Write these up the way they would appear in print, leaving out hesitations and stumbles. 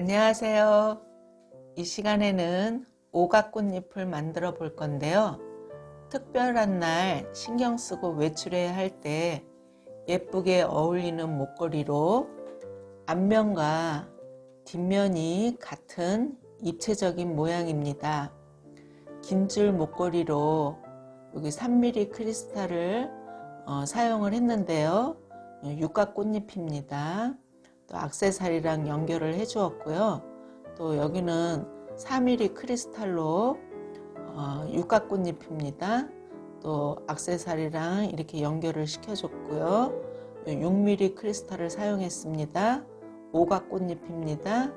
안녕하세요. 이 시간에는 오각꽃잎을 만들어 볼 건데요. 특별한 날 신경 쓰고 외출해야 할 때 예쁘게 어울리는 목걸이로 앞면과 뒷면이 같은 입체적인 모양입니다. 긴 줄 목걸이로 여기 3mm 크리스탈을 사용을 했는데요. 육각꽃잎입니다. 또 액세서리랑 연결을 해 주었고요. 또 여기는 4mm 크리스탈로 육각꽃잎입니다. 또 액세서리랑 이렇게 연결을 시켜줬고요. 6mm 크리스탈을 사용했습니다. 오각꽃잎입니다.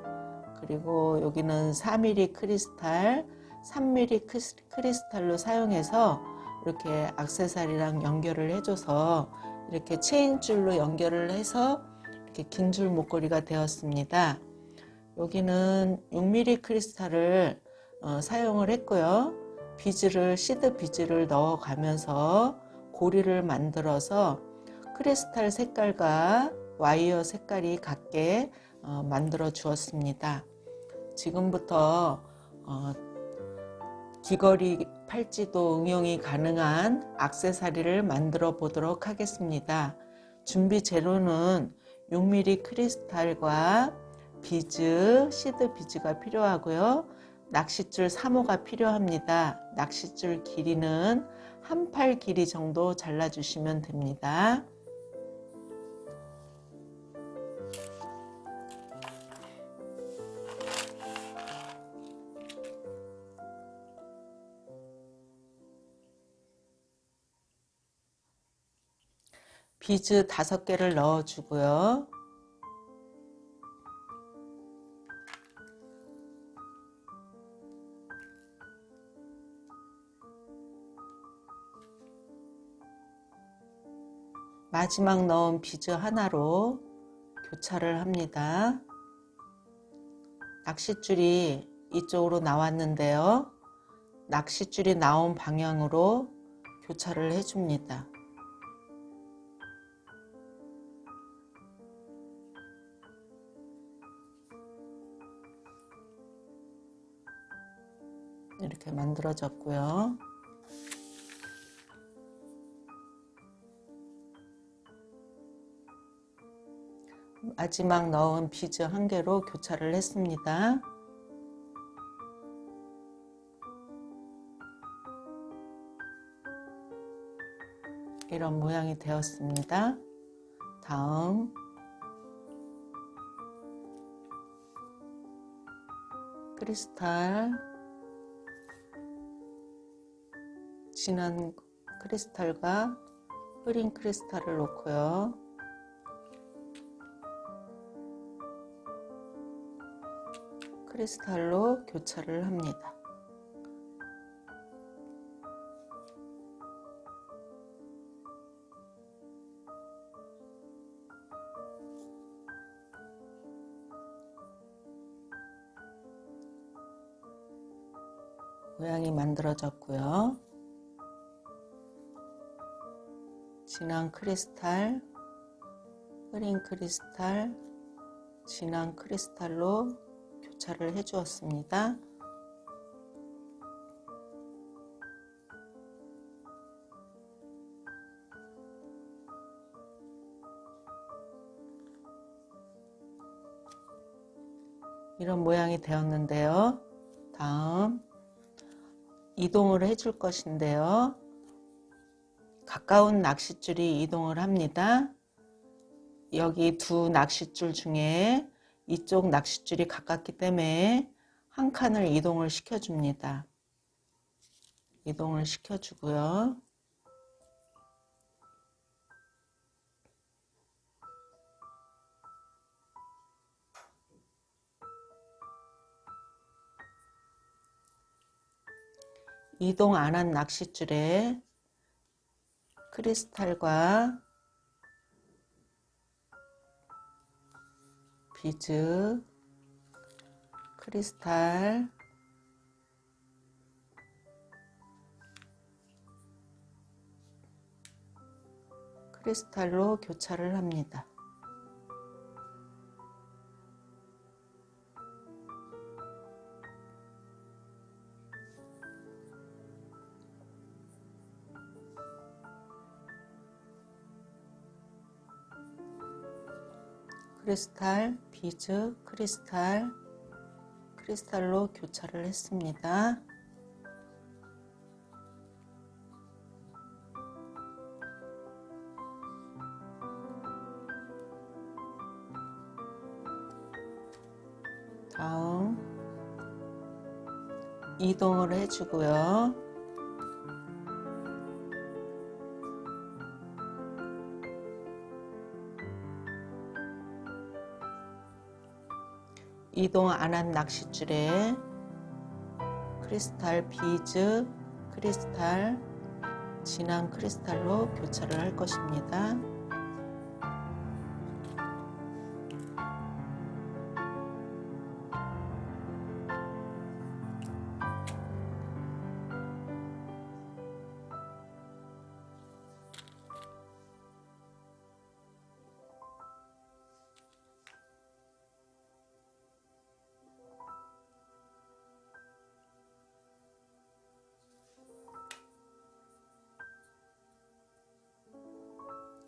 그리고 여기는 4mm 크리스탈, 3mm 크리스탈로 사용해서 이렇게 액세서리랑 연결을 해줘서 이렇게 체인줄로 연결을 해서 이렇게 긴 줄 목걸이가 되었습니다. 여기는 6mm 크리스탈을 사용을 했고요. 시드 비즈를 넣어가면서 고리를 만들어서 크리스탈 색깔과 와이어 색깔이 같게 만들어 주었습니다. 지금부터 귀걸이, 팔찌도 응용이 가능한 액세서리를 만들어 보도록 하겠습니다. 준비 재료는 6mm 크리스탈과 비즈, 시드 비즈가 필요하고요. 낚싯줄 3호가 필요합니다. 낚싯줄 길이는 한 팔 길이 정도 잘라주시면 됩니다. 비즈 5개를 넣어주고요. 마지막 넣은 비즈 하나로 교차를 합니다. 낚싯줄이 이쪽으로 나왔는데요. 낚싯줄이 나온 방향으로 교차를 해줍니다. 이렇게 만들어졌고요. 마지막 넣은 비즈 1개로 교차를 했습니다. 이런 모양이 되었습니다. 다음 크리스탈, 진한 크리스탈과 흐린 크리스탈을 놓고요. 크리스탈로 교차를 합니다. 모양이 만들어졌고요. 진한 크리스탈, 흐린 크리스탈, 진한 크리스탈로 교차를 해 주었습니다. 이런 모양이 되었는데요. 다음 이동을 해 줄 것인데요. 가까운 낚싯줄이 이동을 합니다. 여기 두 낚싯줄 중에 이쪽 낚싯줄이 가깝기 때문에 한 칸을 이동을 시켜줍니다. 이동을 시켜주고요. 이동 안 한 낚싯줄에 크리스탈과 비즈, 크리스탈, 크리스탈로 교차를 합니다. 크리스탈, 비즈, 크리스탈로 교차를 했습니다. 다음 이동을 해주고요. 이동 안 한 낚싯줄에 크리스탈, 비즈, 진한 크리스탈로 교차를 할 것입니다.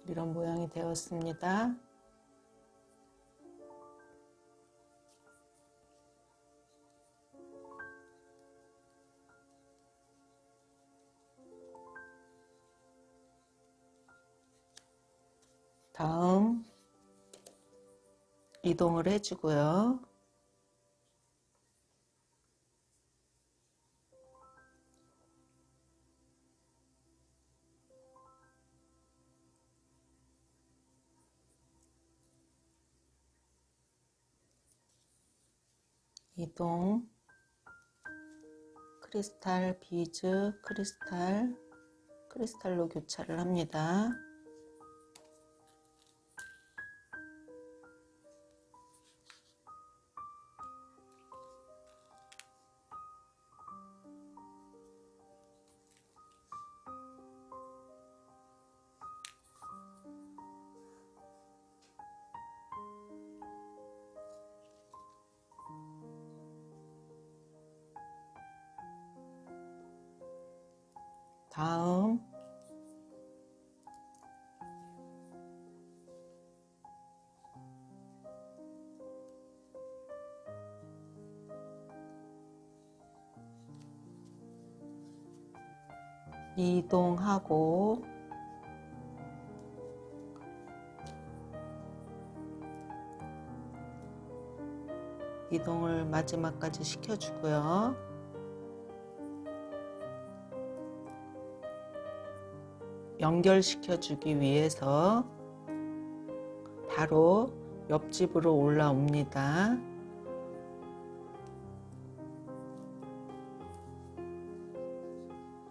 이런 모양이 되었습니다. 다음 이동을 해주고요. 이동, 크리스탈, 비즈, 크리스탈로 교차를 합니다. 다음 이동하고 이동을 마지막까지 시켜주고요. 연결시켜주기 위해서 바로 옆집으로 올라옵니다.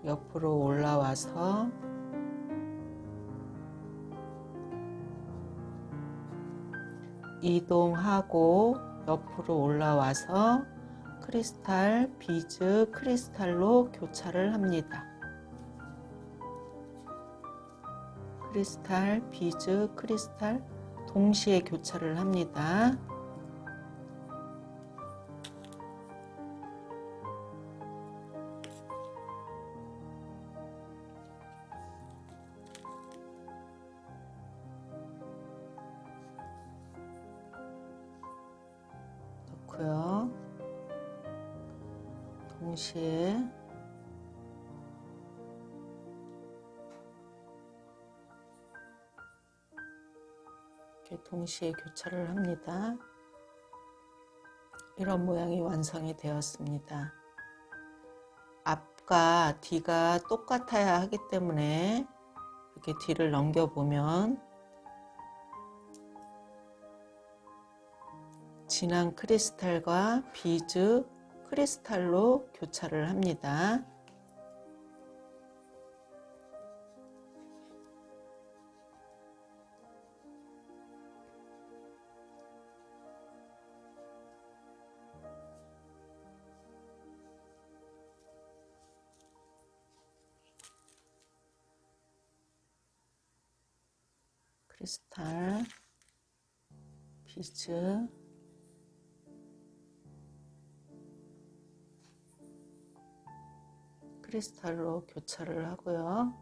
옆으로 올라와서 이동하고 옆으로 올라와서 크리스탈, 비즈, 크리스탈로 교차를 합니다. 크리스탈, 비즈, 크리스탈 동시에 교차를 합니다. 넣고요. 동시에 이렇게 동시에 교차를 합니다. 이런 모양이 완성이 되었습니다. 앞과 뒤가 똑같아야 하기 때문에 이렇게 뒤를 넘겨보면 진한 크리스탈과 비즈, 크리스탈로 교차를 합니다. 크리스탈, 비즈, 크리스탈로 교차를 하고요.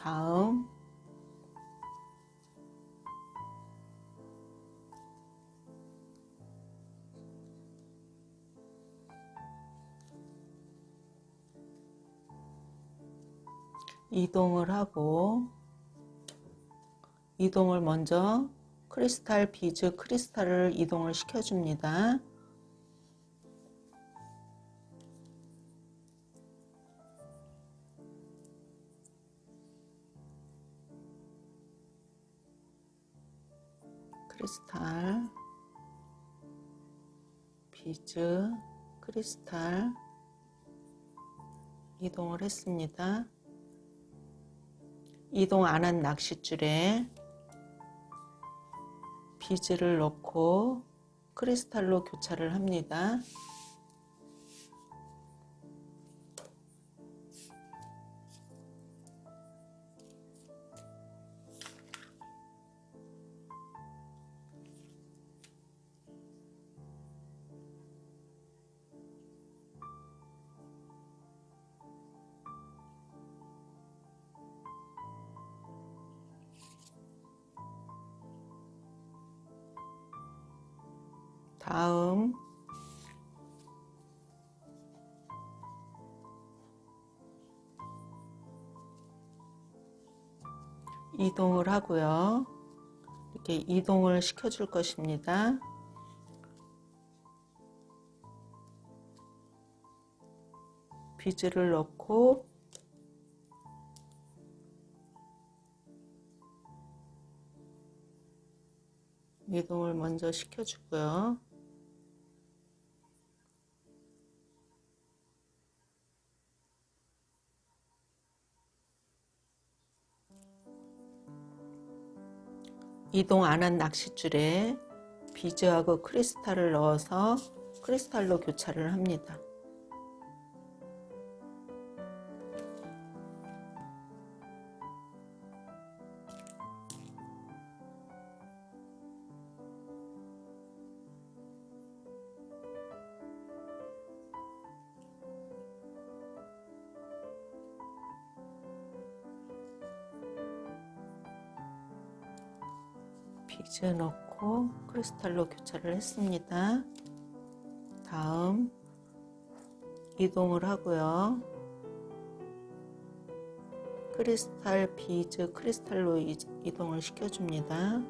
다음 이동을 하고, 이동을 먼저 크리스탈 비즈 크리스탈을 이동을 시켜줍니다. 크리스탈 비즈 크리스탈 이동을 했습니다. 이동 안 한 낚싯줄에 비즈를 넣고 크리스탈로 교차를 합니다. 다음 이동을 하고요. 이렇게 이동을 시켜줄 것입니다. 비즈를 넣고 이동을 먼저 시켜주고요. 이동 안 한 낚싯줄에 비즈하고 크리스탈을 넣어서 크리스탈로 교차를 합니다. 비즈 넣고 크리스탈로 교차를 했습니다. 다음 이동을 하고요. 크리스탈 비즈 크리스탈로 이동을 시켜줍니다.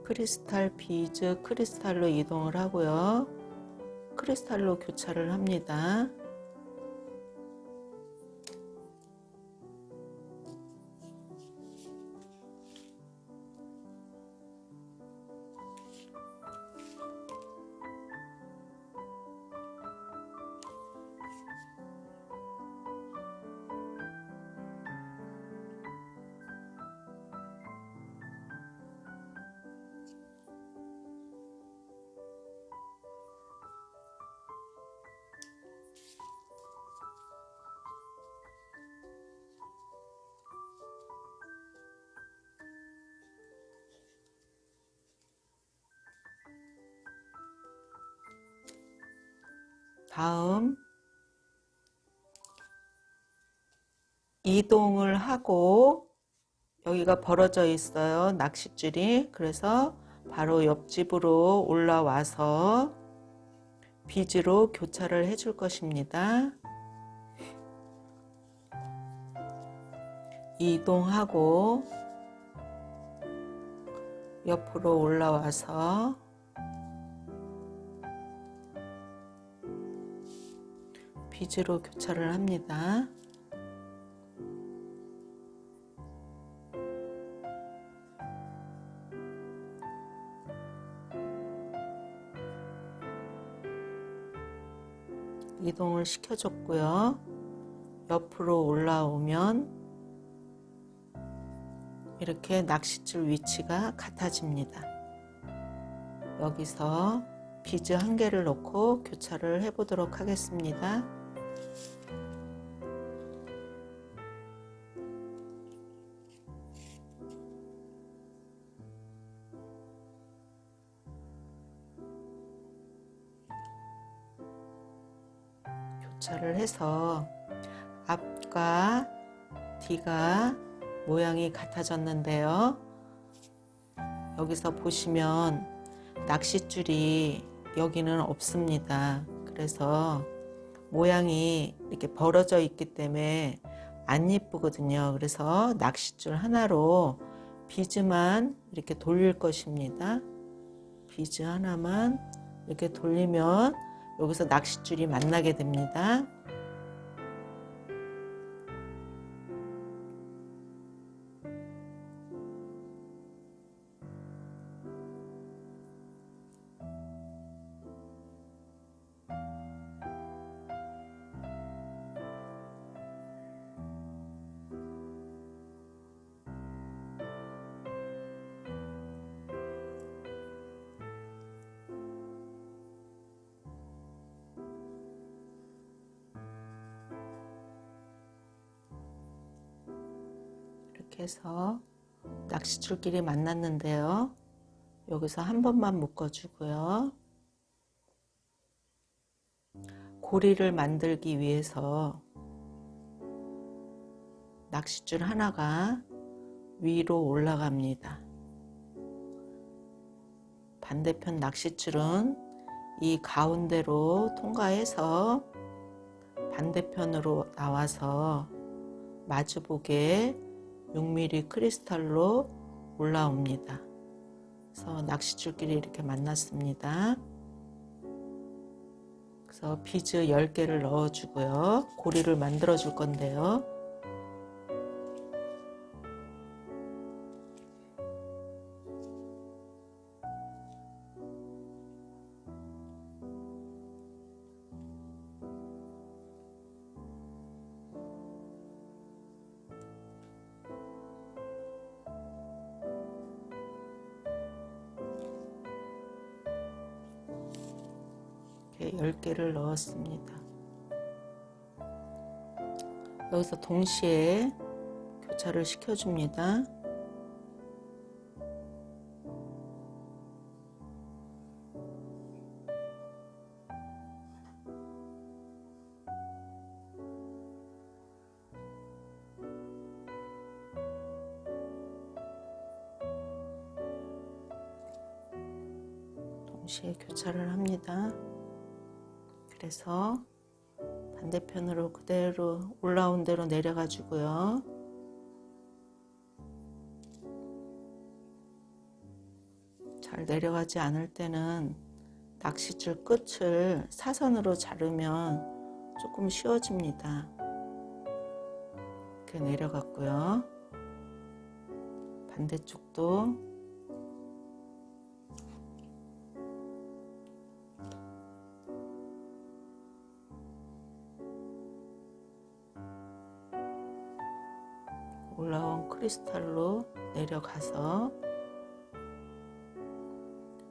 크리스탈 비즈 크리스탈로 이동을 하고요. 크리스탈로 교차를 합니다. 다음 이동을 하고 여기가 벌어져 있어요. 낚싯줄이. 그래서 바로 옆집으로 올라와서 비즈로 교차를 해줄 것입니다. 이동하고 옆으로 올라와서 비즈로 교차를 합니다. 이동을 시켜줬고요. 옆으로 올라오면 이렇게 낚싯줄 위치가 같아집니다. 여기서 비즈 한 개를 넣고 교차를 해보도록 하겠습니다. 교차를 해서 앞과 뒤가 모양이 같아졌는데요. 여기서 보시면 낚싯줄이 여기는 없습니다. 그래서 모양이 이렇게 벌어져 있기 때문에 안 예쁘거든요. 그래서 낚싯줄 하나로 비즈만 이렇게 돌릴 것입니다. 비즈 하나만 이렇게 돌리면 여기서 낚싯줄이 만나게 됩니다. 이렇게 해서 낚싯줄끼리 만났는데요. 여기서 한 번만 묶어주고요. 고리를 만들기 위해서 낚싯줄 하나가 위로 올라갑니다. 반대편 낚싯줄은 이 가운데로 통과해서 반대편으로 나와서 마주보게 6mm 크리스탈로 올라옵니다. 그래서 낚싯줄끼리 이렇게 만났습니다. 그래서 비즈 10개를 넣어주고요. 고리를 만들어 줄 건데요. 이렇게 10개를 넣었습니다. 여기서 동시에 교차를 시켜줍니다. 동시에 교차를 합니다. 그래서 반대편으로 그대로 올라온 대로 내려가 주고요. 잘 내려가지 않을 때는 낚싯줄 끝을 사선으로 자르면 조금 쉬워집니다. 이렇게 내려갔고요. 반대쪽도 올라온 크리스탈로 내려가서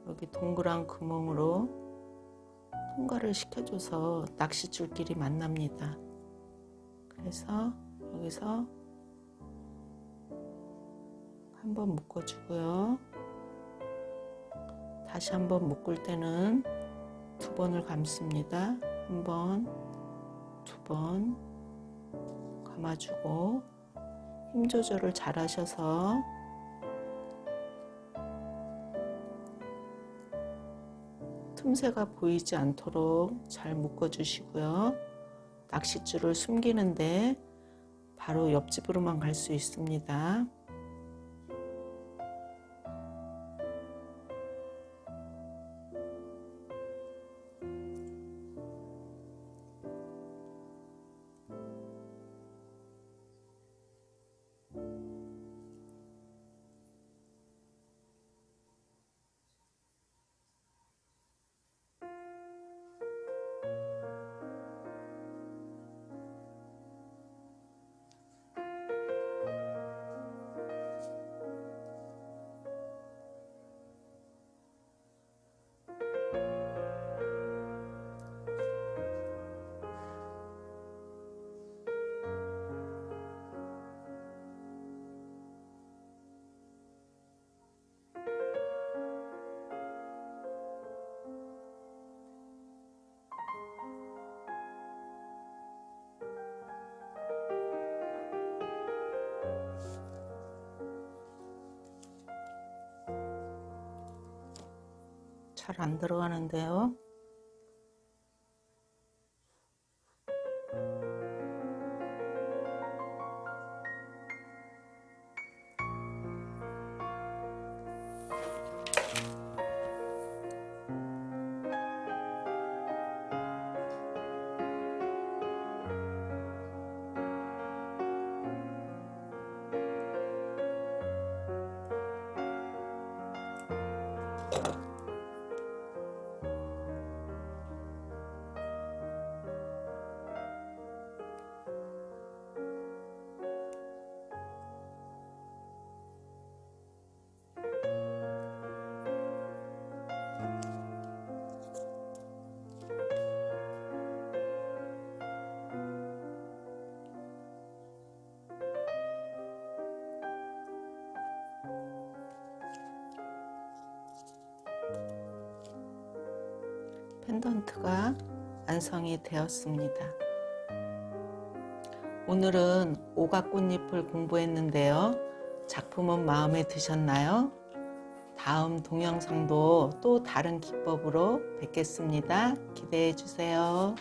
여기 동그란 구멍으로 통과를 시켜줘서 낚싯줄끼리 만납니다. 그래서 여기서 한번 묶어주고요. 다시 한번 묶을 때는 2번을 감습니다. 1번, 2번 감아주고 힘 조절을 잘 하셔서 틈새가 보이지 않도록 잘 묶어 주시고요. 낚싯줄을 숨기는데 바로 옆집으로만 갈 수 있습니다. 잘 안 들어가는데요. 펜던트가 완성이 되었습니다. 오늘은 오각꽃잎을 공부했는데요. 작품은 마음에 드셨나요? 다음 동영상도 또 다른 기법으로 뵙겠습니다. 기대해 주세요.